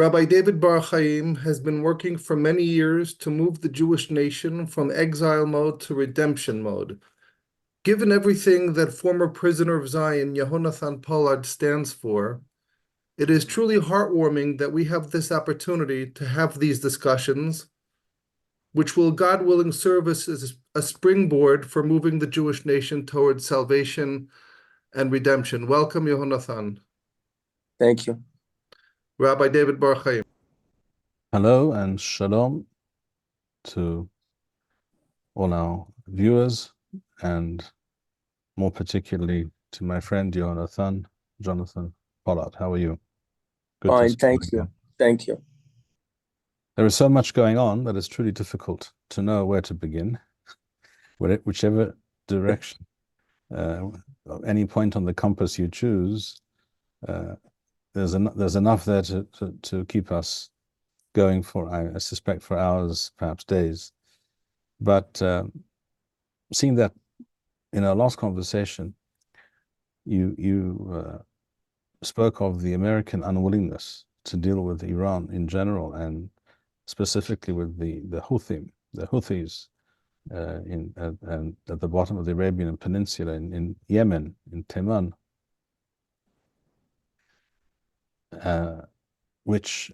Rabbi David Bar-Hayim has been working for many years to move the Jewish nation from exile mode to redemption mode. Given everything that former prisoner of Zion Yehonathan Pollard stands for, it is truly heartwarming that we have this opportunity to have these discussions, which will, God willing, serve as a springboard for moving the Jewish nation towards salvation and redemption. Welcome, Yehonathan. Thank you. Rabbi David Bar-Hayim. Hello and shalom to all our viewers, and more particularly to my friend Jonathan Pollard. How are you? Good. Fine, thank you. Thank you. There is so much going on that it's truly difficult to know where to begin. Whichever direction, any point on the compass you choose, there's enough there to keep us going for, I suspect, for hours, perhaps days. But seeing that in our last conversation, you spoke of the American unwillingness to deal with Iran in general, and specifically with the Houthis and at the bottom of the Arabian Peninsula in Yemen, in Teman, which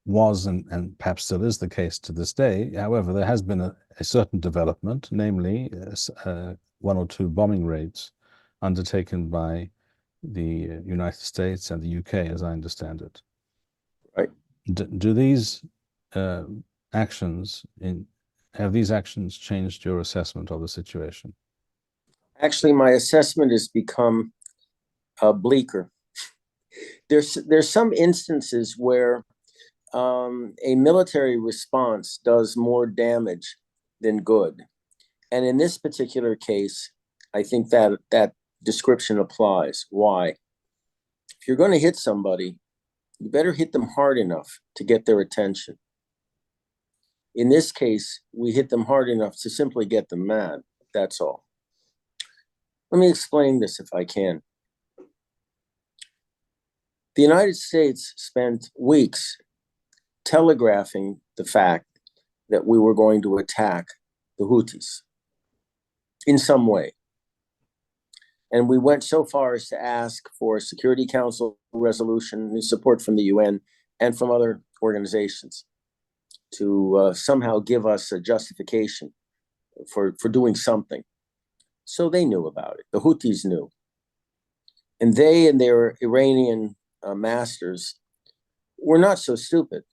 was and perhaps still is the case to this day. However, there has been a certain development, namely one or two bombing raids undertaken by the United States and the UK, as I understand it. Right. Do these have these actions changed your assessment of the situation? Actually, my assessment has become bleaker. There's some instances where a military response does more damage than good. And in this particular case, I think that description applies. Why? If you're going to hit somebody, you better hit them hard enough to get their attention. In this case, we hit them hard enough to simply get them mad. That's all. Let me explain this if I can. The United States spent weeks telegraphing the fact that we were going to attack the Houthis in some way. And we went so far as to ask for a Security Council resolution and support from the UN and from other organizations to somehow give us a justification for doing something. So they knew about it. The Houthis knew. And they and their Iranian masters were not so stupid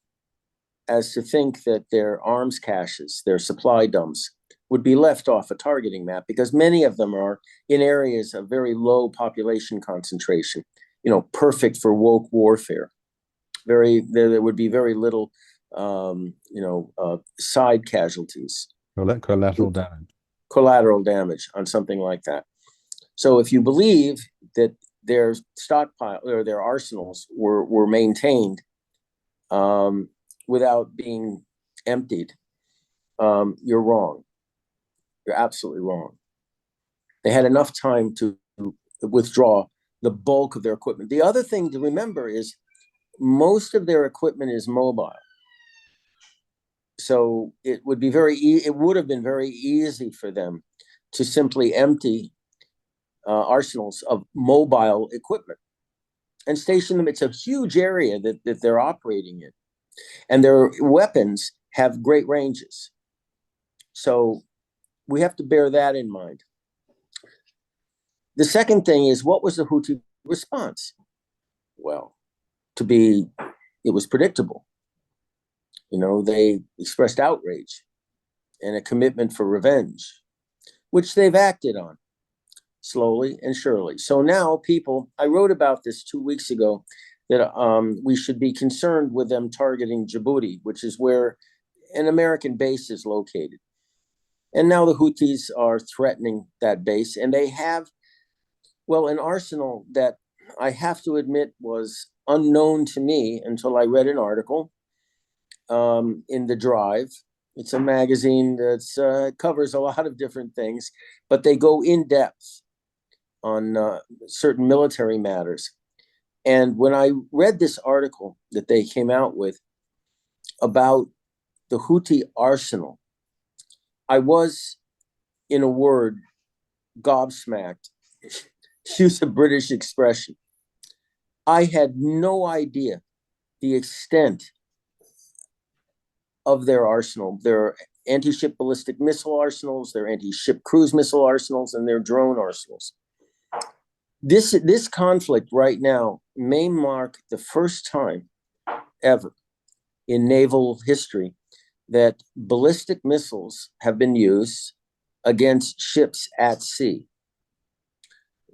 as to think that their arms caches, their supply dumps, would be left off a targeting map, because many of them are in areas of very low population concentration, perfect for woke warfare. There would be very little, side casualties. Collateral damage on something like that. So if you believe that their stockpile or their arsenals were maintained without being emptied, you're wrong. You're absolutely wrong. They had enough time to withdraw the bulk of their equipment. The other thing to remember is most of their equipment is mobile. So it would have been very easy for them to simply empty arsenals of mobile equipment and station them. It's a huge area that they're operating in. And their weapons have great ranges. So we have to bear that in mind. The second thing is, what was the Houthi response? Well, it was predictable. They expressed outrage and a commitment for revenge, which they've acted on slowly and surely. So now I wrote about this 2 weeks ago, that we should be concerned with them targeting Djibouti, which is where an American base is located. And now the Houthis are threatening that base, and they have, an arsenal that I have to admit was unknown to me until I read an article in The Drive. It's a magazine that covers a lot of different things, but they go in depth on certain military matters. And when I read this article that they came out with about the Houthi arsenal, I was, in a word, gobsmacked. Use a British expression. I had no idea the extent of their arsenal, their anti-ship ballistic missile arsenals, their anti-ship cruise missile arsenals, and their drone arsenals. This conflict right now may mark the first time ever in naval history that ballistic missiles have been used against ships at sea.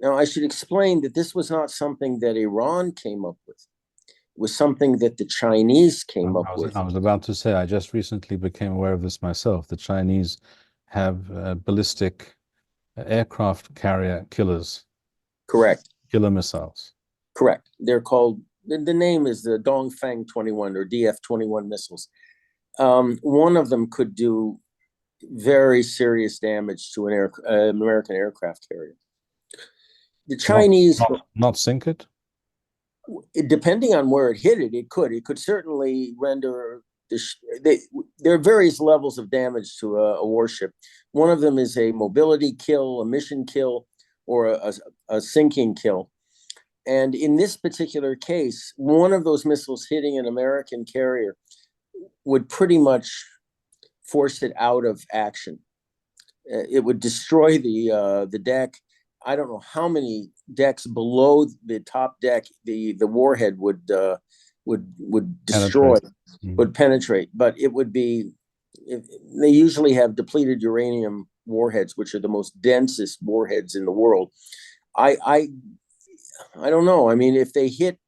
Now, I should explain that this was not something that Iran came up with. It was something that the Chinese came up with. I was about to say, I just recently became aware of this myself. The Chinese have ballistic aircraft carrier killers. Correct. Killer missiles. Correct. They're called, the name is the Dongfeng 21 or DF-21 missiles. One of them could do very serious damage to an American aircraft carrier. The Chinese... Not sink it? Depending on where it hit it, it could certainly render there are various levels of damage to a warship. One of them is a mobility kill, a mission kill, or a sinking kill. And in this particular case, one of those missiles hitting an American carrier would pretty much force it out of action. It would destroy the deck. I don't know how many decks below the top deck the warhead would destroy, would penetrate, but it would be. They usually have depleted uranium warheads, which are the most densest warheads in the world. I don't know. I mean, if they hit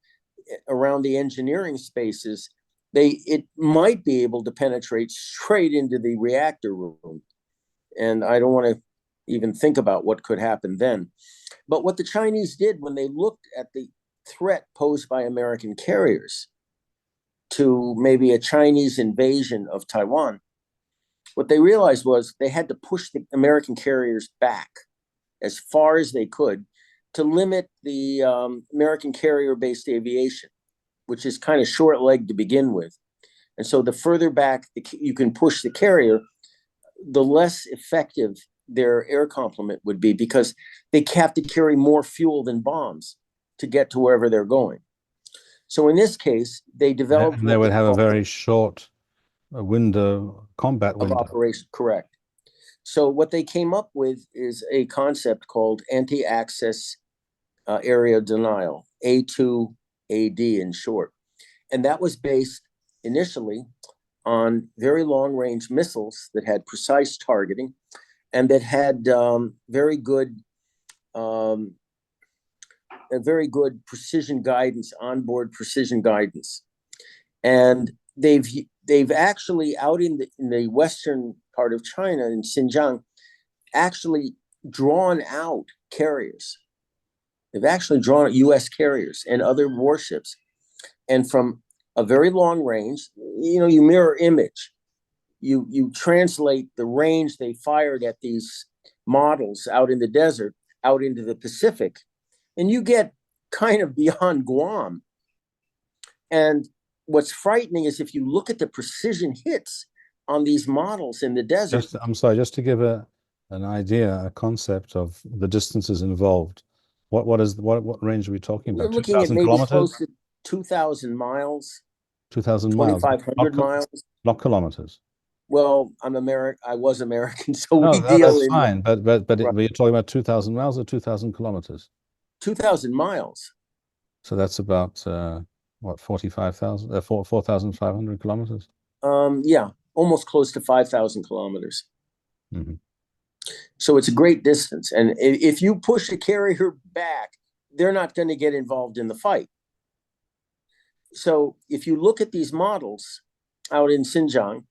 around the engineering spaces, it might be able to penetrate straight into the reactor room, and I don't want to even think about what could happen then. But what the Chinese did when they looked at the threat posed by American carriers to maybe a Chinese invasion of Taiwan, what they realized was they had to push the American carriers back as far as they could to limit the American carrier-based aviation, which is kind of short-legged to begin with. And so the further back you can push the carrier, the less effective their air complement would be, because they have to carry more fuel than bombs to get to wherever they're going. So in this case, they developed... And they would have a very short combat window. Of operation, correct. So what they came up with is a concept called anti-access area denial, A2AD in short. And that was based initially on very long-range missiles that had precise targeting and that had very good precision guidance, onboard precision guidance. And they've actually, out in the western part of China, in Xinjiang, actually drawn out carriers. They've actually drawn out U.S. carriers and other warships. And from a very long range, you mirror image. You translate the range they fired at these models out in the desert, out into the Pacific, and you get kind of beyond Guam. And what's frightening is if you look at the precision hits on these models in the desert. I'm sorry, just to give an idea, a concept of the distances involved. What range are we talking about? We're looking at maybe close to 2,000 miles. 2,000 miles. 2,500 miles. Not kilometers. Well, I'm American. I was American, so no, we deal that's in fine. But right. You're talking about 2,000 miles or 2,000 kilometers? 2,000 miles. So that's about what, 4,500 kilometers? Yeah, almost close to 5,000 kilometers. Mm-hmm. So it's a great distance, and if you push a carrier back, they're not going to get involved in the fight. So if you look at these models out in Xinjiang,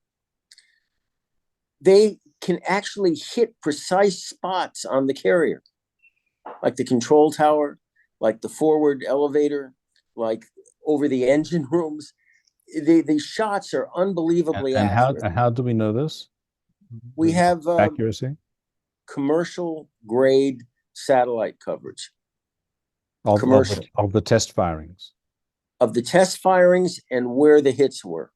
they can actually hit precise spots on the carrier, like the control tower, like the forward elevator, like over the engine rooms. The shots are unbelievably accurate. And how do we know this? We have accuracy, commercial grade satellite coverage. commercially, of the test firings. of the test firings and where the hits were.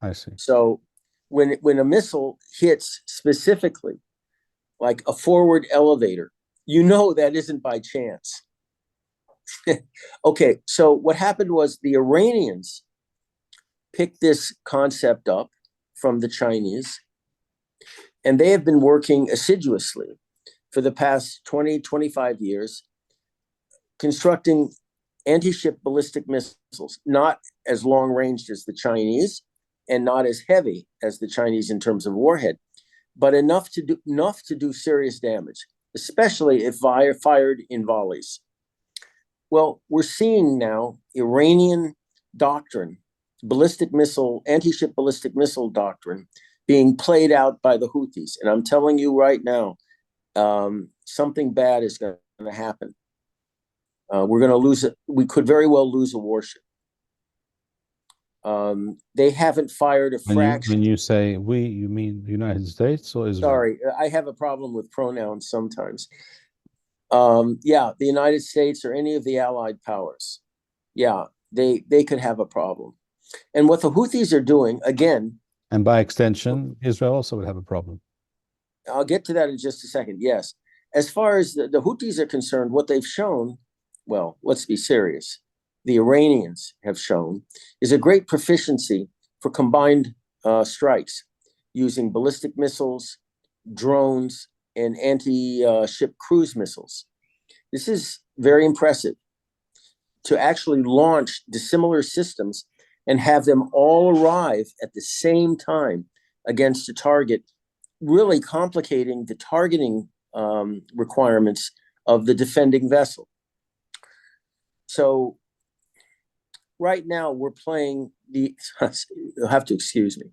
I see. So when a missile hits specifically, like a forward elevator, you know that isn't by chance. Okay, so what happened was the Iranians picked this concept up from the Chinese, and they have been working assiduously for the past 20, 25 years, constructing anti-ship ballistic missiles, not as long-range as the Chinese and not as heavy as the Chinese in terms of warhead, but enough to do serious damage, especially if fired in volleys. Well, we're seeing now Iranian doctrine, anti-ship ballistic missile doctrine, being played out by the Houthis. And I'm telling you right now, something bad is going to happen. We're going to lose it. We could very well lose a warship. They haven't fired a fraction. When you say we, you mean the United States or Israel? Sorry, I have a problem with pronouns sometimes. Yeah, the United States or any of the allied powers. Yeah, they could have a problem. And what the Houthis are doing, again. And by extension, Israel also would have a problem. I'll get to that in just a second, yes. As far as the Houthis are concerned, what they've shown, well, let's be serious, the Iranians have shown, is a great proficiency for combined strikes using ballistic missiles, drones, and anti-ship cruise missiles. This is very impressive to actually launch dissimilar systems and have them all arrive at the same time against a target, really complicating the targeting requirements of the defending vessel. So right now we're playing you'll have to excuse me.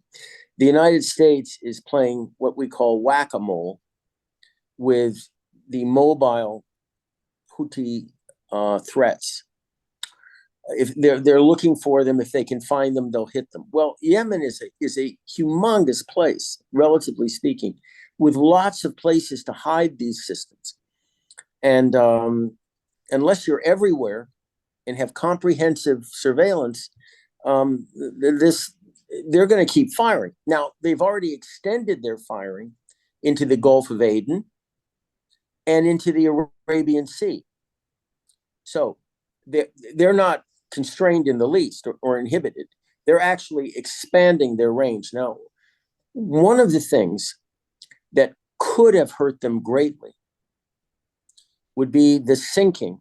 The United States is playing what we call whack-a-mole with the mobile Houthi threats. If they're looking for them, if they can find them, they'll hit them. Well, Yemen is a humongous place, relatively speaking, with lots of places to hide these systems. And unless you're everywhere and have comprehensive surveillance, they're going to keep firing. Now, they've already extended their firing into the Gulf of Aden and into the Arabian Sea. So they're not constrained in the least or inhibited. They're actually expanding their range. Now, one of the things that could have hurt them greatly would be the sinking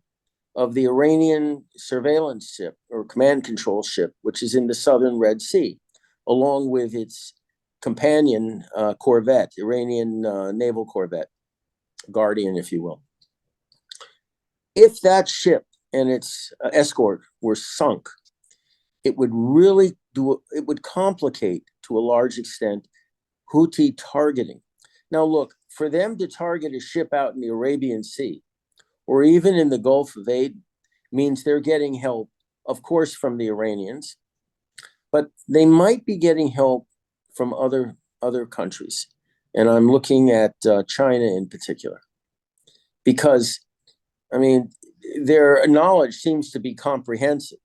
of the Iranian surveillance ship or command control ship, which is in the southern Red Sea, along with its companion corvette, Iranian naval corvette, Guardian, if you will. If that ship and its escort were sunk, it would really it would complicate to a large extent Houthi targeting. Now, look, for them to target a ship out in the Arabian Sea or even in the Gulf of Aden means they're getting help, of course, from the Iranians, but they might be getting help from other countries. And I'm looking at China in particular, because, I mean, their knowledge seems to be comprehensive.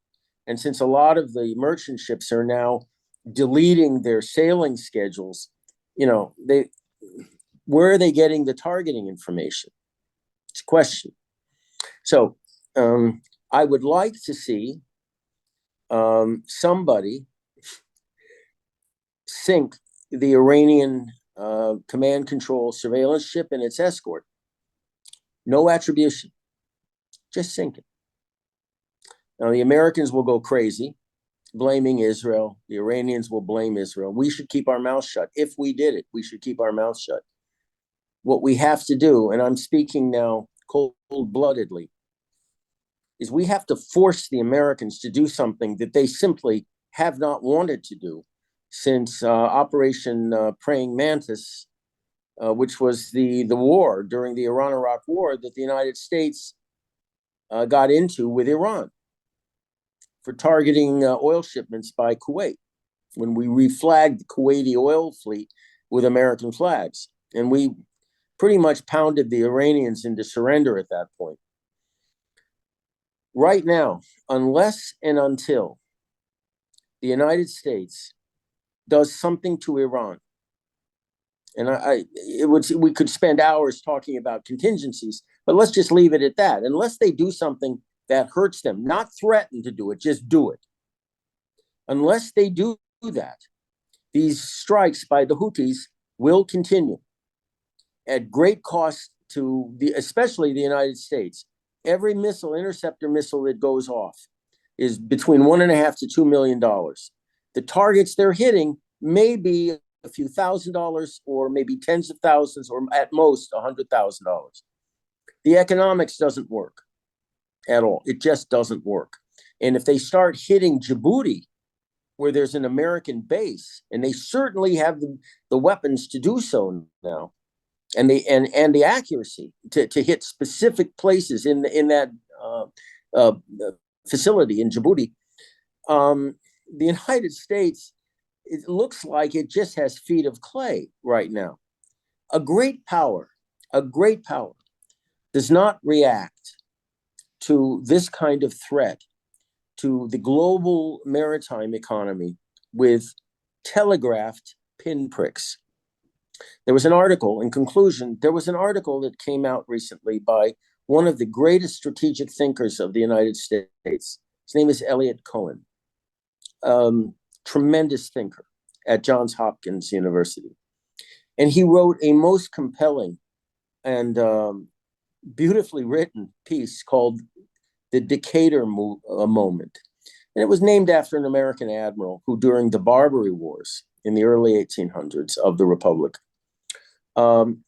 And since a lot of the merchant ships are now deleting their sailing schedules, you know, where are they getting the targeting information? It's a question. So I would like to see somebody sink the Iranian command control surveillance ship and its escort. No attribution, just sink it. Now, the Americans will go crazy, blaming Israel. The Iranians will blame Israel. We should keep our mouth shut. If we did it, we should keep our mouth shut. What we have to do, and I'm speaking now cold-bloodedly, is we have to force the Americans to do something that they simply have not wanted to do since Operation Praying Mantis, which was the war during the Iran-Iraq War that the United States got into with Iran for targeting oil shipments by Kuwait, when we reflagged the Kuwaiti oil fleet with American flags. And we pretty much pounded the Iranians into surrender at that point. right now, unless and until the United States does something to Iran, and we could spend hours talking about contingencies, but let's just leave it at that. Unless they do something that hurts them, not threaten to do it, just do it. Unless they do that, these strikes by the Houthis will continue at great cost to especially the United States. Every interceptor missile that goes off is between $1.5 to $2 million. The targets they're hitting may be a few $1,000 or maybe tens of thousands or at most $100,000. The economics doesn't work at all. It just doesn't work. And if they start hitting Djibouti, where there's an American base, and they certainly have the weapons to do so now, and the accuracy to hit specific places in that facility in Djibouti, the United States, it looks like it just has feet of clay right now. A great power does not react to this kind of threat to the global maritime economy with telegraphed pinpricks. There was an article, in conclusion, that came out recently by one of the greatest strategic thinkers of the United States. His name is Elliot Cohen, tremendous thinker at Johns Hopkins University. And he wrote a most compelling and beautifully written piece called The Decatur Moment. And it was named after an American admiral who, during the Barbary Wars in the early 1800s of the Republic,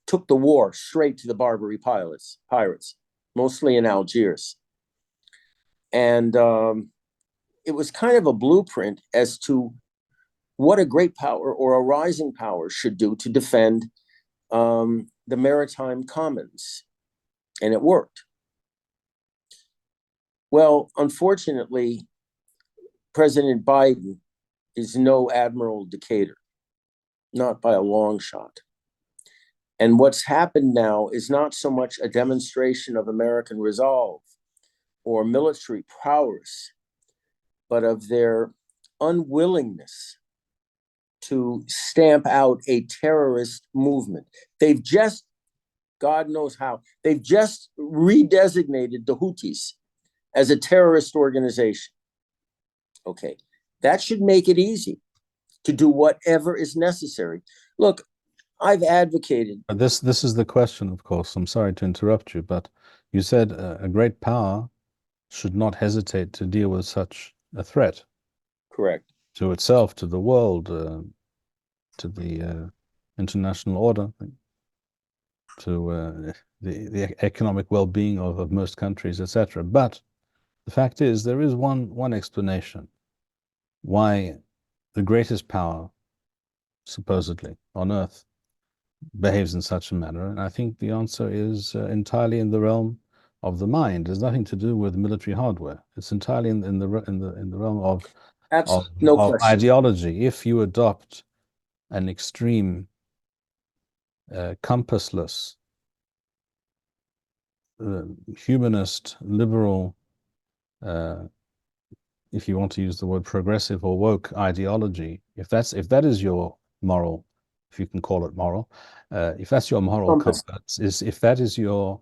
took the war straight to the Barbary pirates, mostly in Algiers. And it was kind of a blueprint as to what a great power or a rising power should do to defend the maritime commons. And it worked. Well, unfortunately, President Biden is no Admiral Decatur, not by a long shot. And what's happened now is not so much a demonstration of American resolve or military prowess, but of their unwillingness to stamp out a terrorist movement. They've just, God knows how, they've just redesignated the Houthis as a terrorist organization. Okay, that should make it easy to do whatever is necessary. Look, I've advocated. This is the question, of course. I'm sorry to interrupt you, but you said a great power should not hesitate to deal with such a threat. Correct. To itself, to the world, to the international order, to the economic well-being of most countries, etc. But the fact is, there is one explanation why the greatest power, supposedly, on Earth behaves in such a manner, and I think the answer is entirely in the realm of the mind. It has nothing to do with military hardware. It's entirely in the realm of ideology. If you adopt an extreme, compassless, humanist, liberal, if you want to use the word progressive or woke ideology, if that is your moral, if you can call it moral, if that's your moral compass, if that is your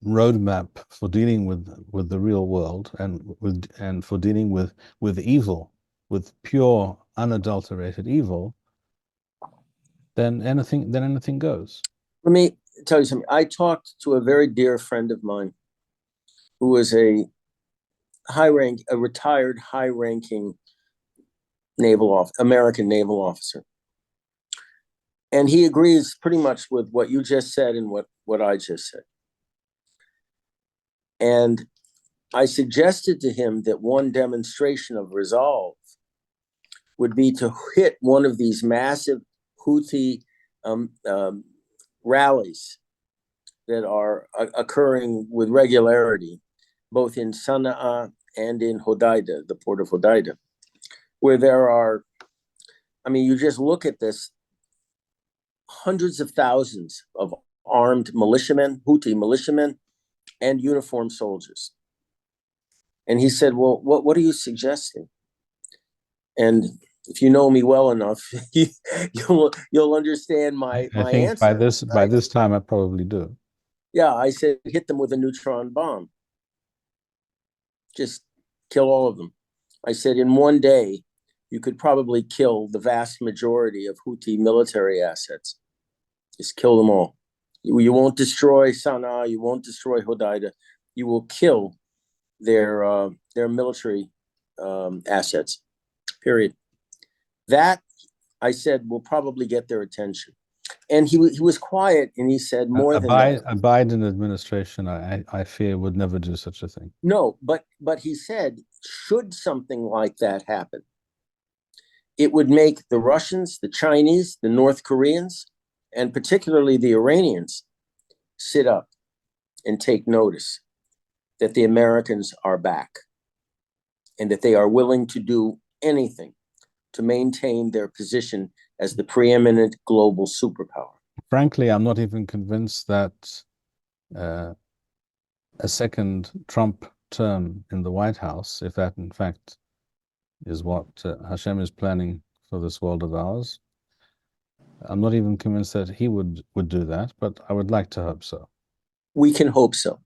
roadmap for dealing with the real world and for dealing with evil, with pure unadulterated evil, then anything goes. Let me tell you something. I talked to a very dear friend of mine who was a retired high-ranking American naval officer. And he agrees pretty much with what you just said and what I just said. And I suggested to him that one demonstration of resolve would be to hit one of these massive Houthi rallies that are occurring with regularity, both in Sana'a and in Hodeidah, the port of Hodeidah, where there are, I mean, you just look at this, hundreds of thousands of armed militiamen, Houthi militiamen, and uniformed soldiers. And he said, well, what are you suggesting? And if you know me well enough, you'll understand my I think answer. by this time I probably do. Yeah, I said, hit them with a neutron bomb. Just kill all of them. I said, in one day, you could probably kill the vast majority of Houthi military assets. Just kill them all. You won't destroy Sana'a. You won't destroy Hodeidah. You will kill their military assets. Period. That, I said, will probably get their attention. And he was quiet, and he said more than that. A Biden administration, I fear, would never do such a thing. No, but he said, should something like that happen, it would make the Russians, the Chinese, the North Koreans, and particularly the Iranians sit up and take notice that the Americans are back and that they are willing to do anything to maintain their position as the preeminent global superpower. Frankly, I'm not even convinced that a second Trump term in the White House, if that in fact is what Hashem is planning for this world of ours, I'm not even convinced that he would do that, but I would like to hope so. We can hope so.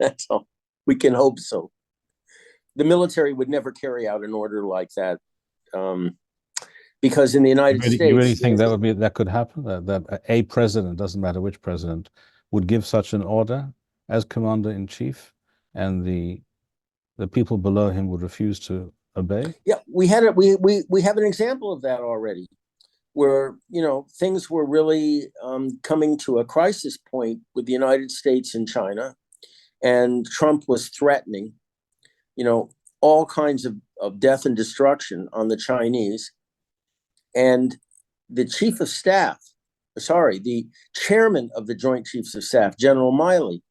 That's all. We can hope so. The military would never carry out an order like that, because in the United States, you really think that could happen? That a president, doesn't matter which president, would give such an order as commander in chief, and the people below him would refuse to obey? Yeah, we have an example of that already, where things were really coming to a crisis point with the United States and China, and Trump was threatening, all kinds of death and destruction on the Chinese, and the the chairman of the Joint Chiefs of Staff, General Miley,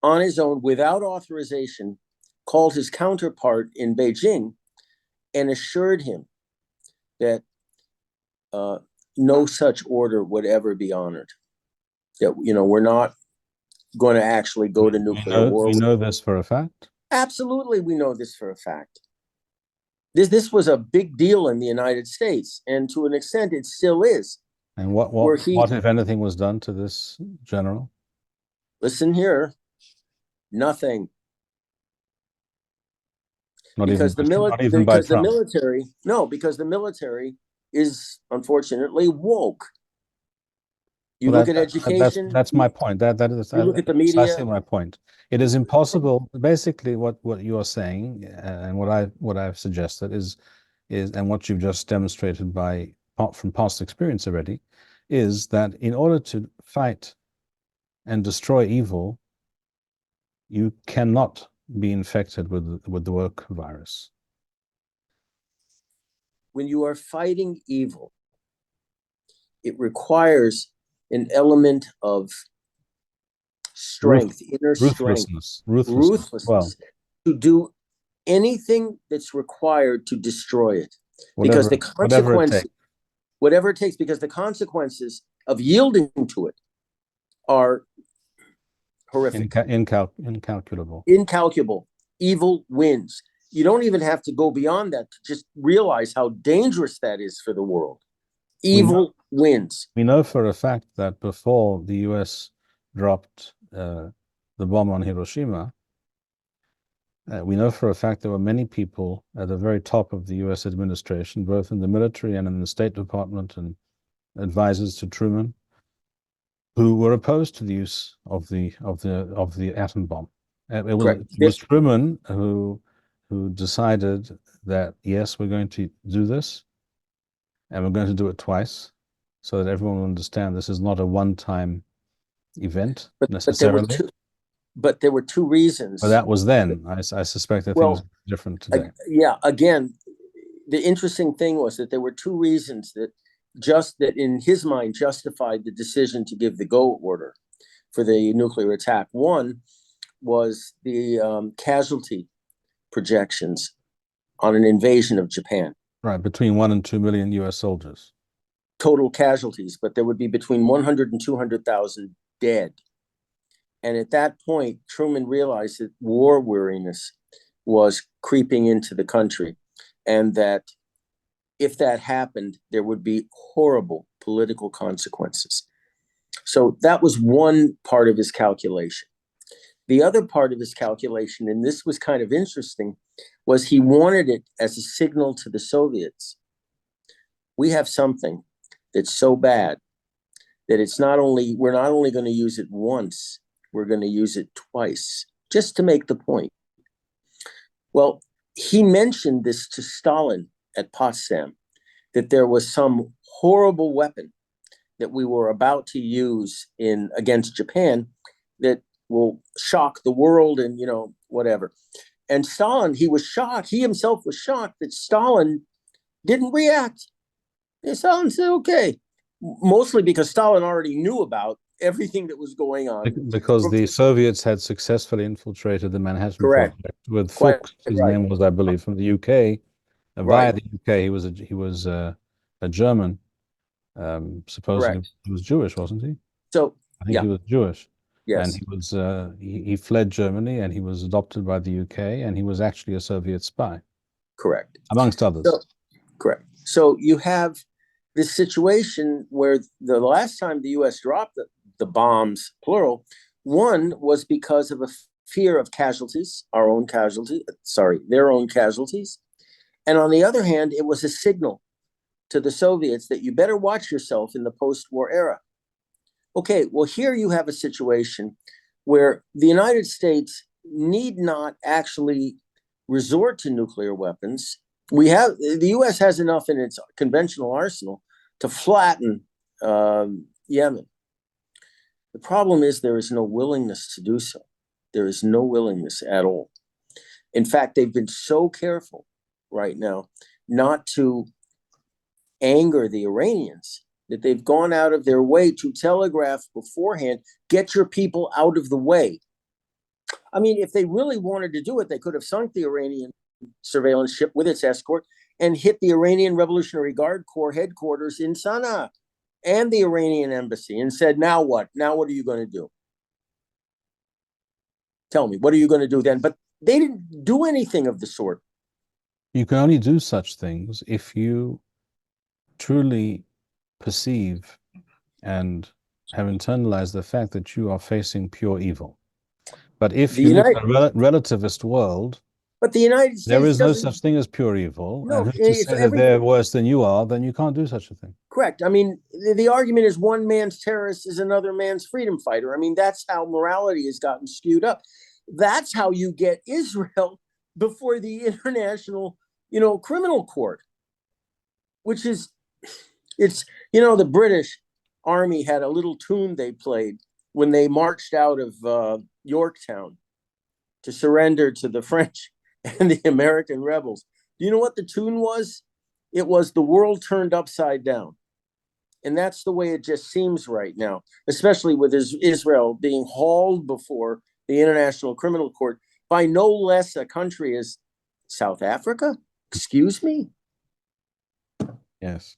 on his own, without authorization, called his counterpart in Beijing and assured him that no such order would ever be honored. That we're not going to actually go to nuclear war. We know this for a fact? Absolutely, we know this for a fact. This was a big deal in the United States, and to an extent, it still is. And what if anything was done to this general? Listen here, nothing. Because the military is unfortunately woke. You look at education. That's my point. That is. You look at the media. Precisely my point. It is impossible. Basically, what you are saying, and what I've suggested is, and what you've just demonstrated from past experience already, is that in order to fight and destroy evil, you cannot be infected with the woke virus. When you are fighting evil, it requires an element of strength, inner ruthlessness, strength, ruthlessness, to do anything that's required to destroy it. Because the consequences, whatever it takes, because the consequences of yielding to it are horrific. Incalculable. Incalculable. Evil wins. You don't even have to go beyond that to just realize how dangerous that is for the world. Evil wins. We know for a fact that before the US dropped the bomb on Hiroshima, we know for a fact there were many people at the very top of the US administration, both in the military and in the State Department and advisors to Truman, who were opposed to the use of the atom bomb. It was Truman who decided that, yes, we're going to do this, and we're going to do it twice, so that everyone will understand this is not a one-time event necessarily. But there were two reasons. But that was then. I suspect that things are different today. Again, the interesting thing was that there were two reasons that in his mind justified the decision to give the go order for the nuclear attack. One was the casualty projections on an invasion of Japan. Right, between 1 and 2 million US soldiers. Total casualties, but there would be between 100 and 200,000 dead. And at that point, Truman realized that war weariness was creeping into the country, and that if that happened, there would be horrible political consequences. So that was one part of his calculation. The other part of his calculation, and this was kind of interesting, was he wanted it as a signal to the Soviets. We have something that's so bad that we're not only going to use it once, we're going to use it twice, just to make the point. Well, he mentioned this to Stalin at Potsdam, that there was some horrible weapon that we were about to use against Japan that will shock the world and, whatever. And Stalin, he was shocked. He himself was shocked that Stalin didn't react. And Stalin said, okay, mostly because Stalin already knew about everything that was going on. Because the Soviets had successfully infiltrated the Manhattan Correct. Project with Quite Fuchs, his right. name was, I believe, from the UK. Via Right. the UK, he was a German. Supposedly Correct. he was Jewish, wasn't he? So, I think yeah. he was Jewish. Yes. And he was he fled Germany, and he was adopted by the UK, and he was actually a Soviet spy, Correct. amongst others. So, correct. So you have this situation where the last time the U.S. dropped the bombs, plural, one was because of a fear of casualties, their own casualties. And on the other hand, it was a signal to the Soviets that you better watch yourself in the post-war era. Okay, well, here you have a situation where the United States need not actually resort to nuclear weapons. The U.S. has enough in its conventional arsenal to flatten Yemen. The problem is there is no willingness to do so. There is no willingness at all. In fact, they've been so careful right now not to anger the Iranians that they've gone out of their way to telegraph beforehand, get your people out of the way. I mean, if they really wanted to do it, they could have sunk the Iranian surveillance ship with its escort and hit the Iranian Revolutionary Guard Corps headquarters in Sana'a and the Iranian embassy and said, now what? Now what are you going to do? Tell me, what are you going to do then? But they didn't do anything of the sort. You can only do such things if you truly perceive and have internalized the fact that you are facing pure evil. But if you live in a relativist world, but the United States, there is no such thing as pure evil. No, and who's to say that they're worse than you are, then you can't do such a thing. Correct. I mean, the argument is one man's terrorist is another man's freedom fighter. I mean, that's how morality has gotten skewed up. That's how you get Israel before the International, Criminal Court, which is, the British Army had a little tune they played when they marched out of Yorktown to surrender to the French and the American rebels. Do you know what the tune was? It was "The World Turned Upside Down." And that's the way it just seems right now, especially with Israel being hauled before the International Criminal Court by no less a country as South Africa. Excuse me? Yes.